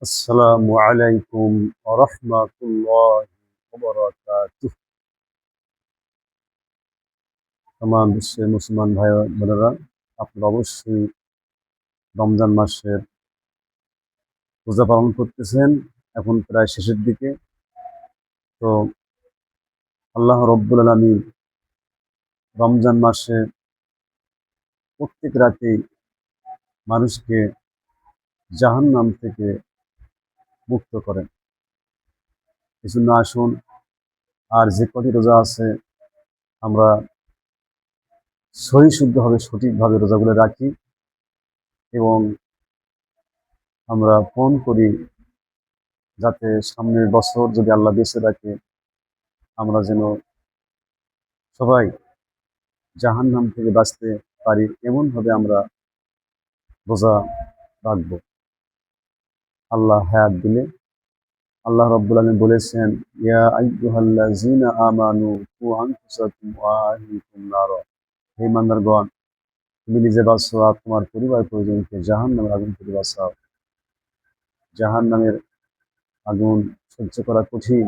আসসালামু আলাইকুম ওয়া রাহমাতুল্লাহি ওয়া বারাকাতুহু। তামাম বিশ্বের মুসলমান ভাই ও বোনেরা, আপনারা অবশ্যই রমজান মাসের রোজা পালন করতেছেন। এখন প্রায় শেষের দিকে। তো আল্লাহ রব্বুল আলামিন রমজান মাসে প্রত্যেক রাতেই মানুষকে জাহান্নাম থেকে মুক্ত করেন। এজন্য আসুন, আর যে কটি রোজা আছে আমরা সহিশুদ্ধভাবে সঠিকভাবে রোজাগুলো রাখি এবং আমরা পণ করি যাতে সামনের বছর যদি আল্লাহ বেঁচে রাখে আমরা যেন সবাই জাহান্নাম থেকে বাঁচতে পারি, এমনভাবে আমরা রোজা রাখবো আল্লাহ হায়াত দিলে। আল্লাহ রাব্বুল আলামিন বলেছেন, ইয়া আইয়ুহাল্লাযীনা আমানু কু আনফুসাকুম ওয়া আহলিকুম নারা। হে ইমানদারগণ, তুমি নিজে বাঁচো আর তোমার পরিবার পরিজনকে জাহান্নামের আগুন থেকে বাঁচাও। জাহান্নামের আগুন সহ্য করা কঠিন।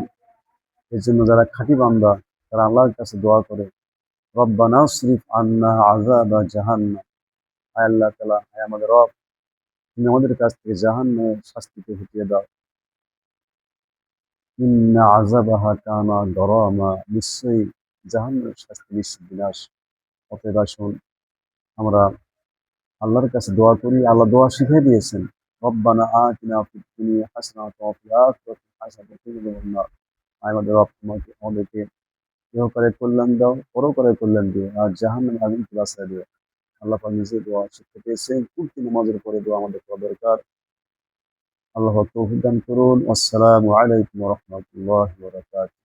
এর জন্য যারা খাঁটি বান্দা তারা আল্লাহর কাছে দোয়া করে, রব্বানা ইসরিফ আন্না আযাবা জাহান্নাম। হায় আল্লাহ তাআলা, হায় আমাদের রব, তুমি আমাদের কাছ থেকে জাহান্নামের শাস্তিকে হটিয়ে দাও। ইন্না আযাবাহা কানা গরামা। নিশ্চয়ই জাহান্নামের শাস্তি নিশ্চিত বিনাশ। অতএব আসুন আমরা আল্লাহর কাছে দোয়া করি। আল্লাহ দোয়া শিখিয়ে দিয়েছেন, রব্বানা আতিনা ফিদ দুনিয়া হাসানাতাও ওয়া ফিল আখিরাতি হাসানাতাও ওয়া কিনা আযাবান নার। হায় আমাদের রব, আমাদেরকে ইহকালে কল্যাণ দাও, পরকালে কল্যাণ দিও, আর জাহান্নামের আগুন থেকে বাঁচিয়ে দিও। আল্লাহ পাক নিজে দোয়া শিক্ষা দিয়েছেন। প্রতি নামাজের পরে দোয়া আমাদের করা দরকার। আল্লাহ তৌফিক দান করুন। আসসালামু আলাইকুম ওয়া রাহমাতুল্লাহি ওয়া বারাকাতুহু।